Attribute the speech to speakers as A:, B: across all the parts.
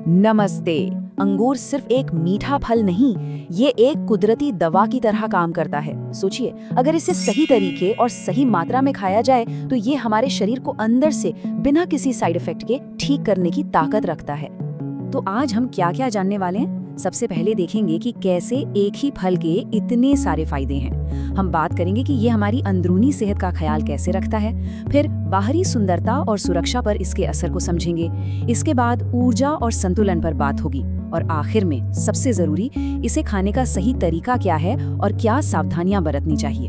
A: नमस्ते। अंगूर सिर्फ एक मीठा फल नहीं, ये एक कुदरती दवा की तरह काम करता है। सोचिए, अगर इसे सही तरीके और सही मात्रा में खाया जाए तो ये हमारे शरीर को अंदर से बिना किसी साइड इफेक्ट के ठीक करने की ताकत रखता है। तो आज हम क्या क्या जानने वाले हैं? सबसे पहले देखेंगे कि कैसे एक ही फल के इतने सारे फायदे हैं। हम बात करेंगे कि ये हमारी अंदरूनी सेहत का ख्याल कैसे रखता है। फिर बाहरी सुंदरता और सुरक्षा पर इसके असर को समझेंगे। इसके बाद ऊर्जा और संतुलन पर बात होगी। और आखिर में सबसे जरूरी, इसे खाने का सही तरीका क्या है और क्या सावधानियां बरतनी चाहिए।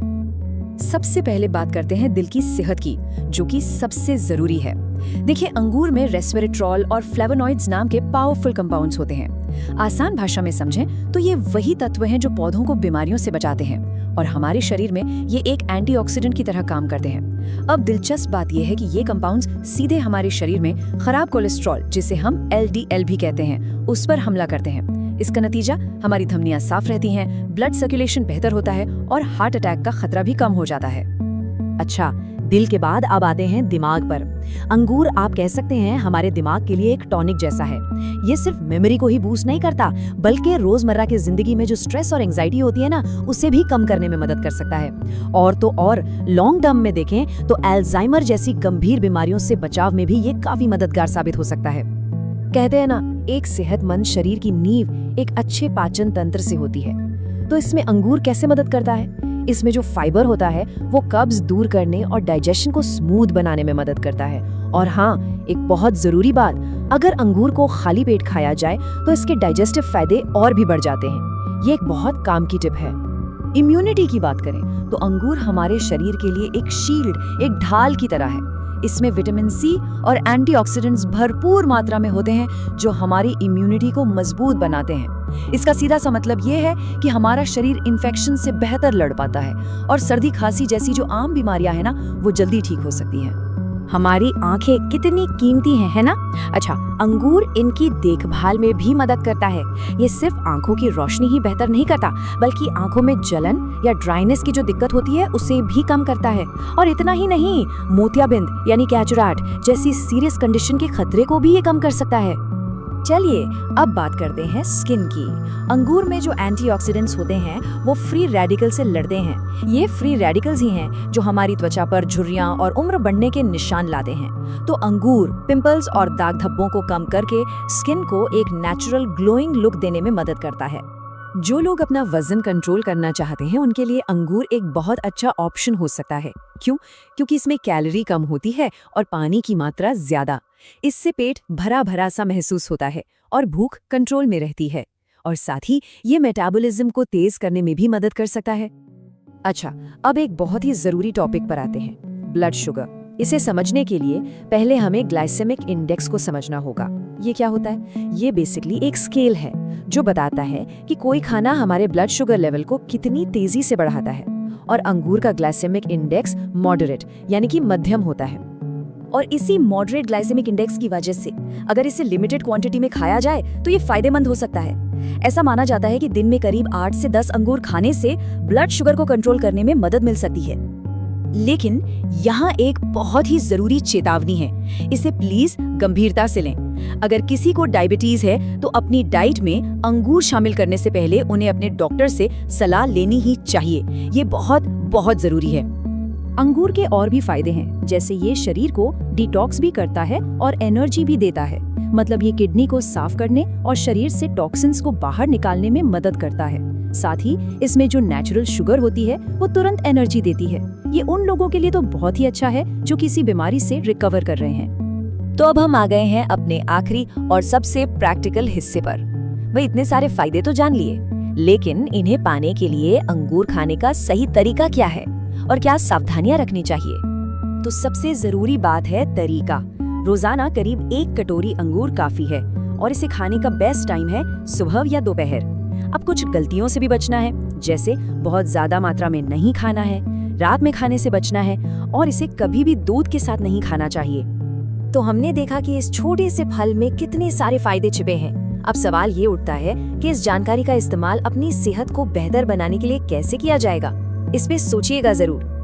A: सबसे पहले बात करते हैं दिल की सेहत की, जो कि सबसे जरूरी है। देखिए, अंगूर में रेस्वेरेट्रॉल और फ्लेवोनॉइड्स नाम के पावरफुल कंपाउंड्स होते हैं। आसान भाषा में समझें तो ये वही तत्व हैं जो पौधों को बीमारियों से बचाते हैं और हमारे शरीर में ये एक एंटीऑक्सीडेंट की तरह काम करते हैं। अब दिलचस्प बात यह है कि ये कंपाउंड्स सीधे हमारे शरीर में खराब कोलेस्ट्रॉल, जिसे हम LDL भी कहते हैं, उस पर हमला करते हैं। इसका नतीजा, हमारी धमनियां साफ रहती हैं, ब्लड सर्कुलेशन बेहतर होता है और हार्ट अटैक का खतरा भी कम हो जाता है। अच्छा, दिल के बाद अब आते हैं दिमाग पर। अंगूर, आप कह सकते हैं, हमारे दिमाग के लिए एक टॉनिक जैसा है। ये सिर्फ मेमोरी को ही बूस्ट नहीं करता, बल्कि रोजमर्रा की जिंदगी में जो स्ट्रेस और एंजाइटी होती है ना, उसे भी कम करने में मदद कर सकता है। और तो और लॉन्ग टर्म में देखें तो अल्जाइमर जैसी गंभीर बीमारियों से बचाव में भी ये काफी मददगार साबित हो सकता है। कहते हैं ना, एक सेहतमंद शरीर की नींव एक अच्छे पाचन तंत्र से होती है। तो इसमें अंगूर कैसे मदद करता है? इसमें जो फाइबर होता है वो कब्ज दूर करने और डाइजेशन को स्मूथ बनाने में मदद करता है। और हाँ, एक बहुत जरूरी बात, अगर अंगूर को खाली पेट खाया जाए तो इसके डाइजेस्टिव फायदे और भी बढ़ जाते हैं। ये एक बहुत काम की टिप है। इम्यूनिटी की बात करें तो अंगूर हमारे शरीर के लिए एक शील्ड, एक ढाल की तरह है। इसमें विटामिन सी और एंटीऑक्सीडेंट्स भरपूर मात्रा में होते हैं, जो हमारी इम्यूनिटी को मजबूत बनाते हैं। इसका सीधा सा मतलब ये है कि हमारा शरीर इन्फेक्शन से बेहतर लड़ पाता है और सर्दी खांसी जैसी जो आम बीमारियां हैं ना, वो जल्दी ठीक हो सकती हैं। हमारी आंखें कितनी कीमती हैं, है ना? अच्छा, अंगूर इनकी देखभाल में भी मदद करता है। ये सिर्फ आंखों की रोशनी ही बेहतर नहीं करता, बल्कि आंखों में जलन या ड्राइनेस की जो दिक्कत होती है उसे भी कम करता है। और इतना ही नहीं, मोतियाबिंद यानी कैटराक्ट जैसी सीरियस कंडीशन के खतरे को भी ये कम कर सकता है। चलिए अब बात करते हैं स्किन की। अंगूर में जो एंटीऑक्सीडेंट्स होते हैं वो फ्री रेडिकल से लड़ते हैं। ये फ्री रेडिकल्स ही हैं जो हमारी त्वचा पर झुर्रियां और उम्र बढ़ने के निशान लाते हैं। तो अंगूर पिंपल्स और दाग धब्बों को कम करके स्किन को एक नेचुरल ग्लोइंग लुक देने में मदद करता है। जो लोग अपना वजन कंट्रोल करना चाहते हैं, उनके लिए अंगूर एक बहुत अच्छा ऑप्शन हो सकता है। क्यों? क्योंकि इसमें कैलोरी कम होती है और पानी की मात्रा ज्यादा। इससे पेट भरा भरा सा महसूस होता है और भूख कंट्रोल में रहती है। और साथ ही ये मेटाबॉलिज्म को तेज करने में भी मदद कर सकता है। अच्छा, अब एक बहुत ही जरूरी टॉपिक पर आते हैं, ब्लड शुगर। इसे समझने के लिए पहले हमें ग्लाइसेमिक इंडेक्स को समझना होगा। ये क्या होता है? ये बेसिकली एक स्केल है जो बताता है कि कोई खाना हमारे ब्लड शुगर लेवल को कितनी तेजी से बढ़ाता है। और अंगूर का ग्लाइसेमिक इंडेक्स मॉडरेट यानी कि मध्यम होता है। और इसी मॉडरेट ग्लाइसेमिक इंडेक्स की वजह से अगर इसे लिमिटेड क्वांटिटी में खाया जाए तो ये फायदेमंद हो सकता है। ऐसा माना जाता है कि दिन में करीब 8 से 10 अंगूर खाने से ब्लड शुगर को कंट्रोल करने में मदद मिल सकती है। लेकिन यहाँ एक बहुत ही जरूरी चेतावनी है, इसे प्लीज गंभीरता से लें। अगर किसी को डायबिटीज है तो अपनी डाइट में अंगूर शामिल करने से पहले उन्हें अपने डॉक्टर से सलाह लेनी ही चाहिए। ये बहुत बहुत जरूरी है। अंगूर के और भी फायदे हैं, जैसे ये शरीर को डिटॉक्स भी करता है और एनर्जी भी देता है। मतलब ये किडनी को साफ करने और शरीर से टॉक्सिन्स को बाहर निकालने में मदद करता है। साथ ही इसमें जो नेचुरल शुगर होती है वो तुरंत एनर्जी देती है। ये उन लोगों के लिए तो बहुत ही अच्छा है जो किसी बीमारी से रिकवर कर रहे हैं। तो अब हम आ गए हैं अपने आखिरी और सबसे प्रैक्टिकल हिस्से पर। वह इतने सारे फायदे तो जान लिए, लेकिन इन्हें पाने के लिए अंगूर खाने का सही तरीका क्या है और क्या सावधानियां रखनी चाहिए? तो सबसे जरूरी बात है तरीका। रोजाना करीब 1 कटोरी अंगूर काफी है और इसे खाने का बेस्ट टाइम है सुबह या दोपहर। अब कुछ गलतियों से भी बचना है, जैसे बहुत ज्यादा मात्रा में नहीं खाना है, रात में खाने से बचना है और इसे कभी भी दूध के साथ नहीं खाना चाहिए। तो हमने देखा कि इस छोटे से फल में कितने सारे फायदे छिपे हैं। अब सवाल ये उठता है कि इस जानकारी का इस्तेमाल अपनी सेहत को बेहतर बनाने के लिए कैसे किया जाएगा। इस पे सोचिएगा जरूर।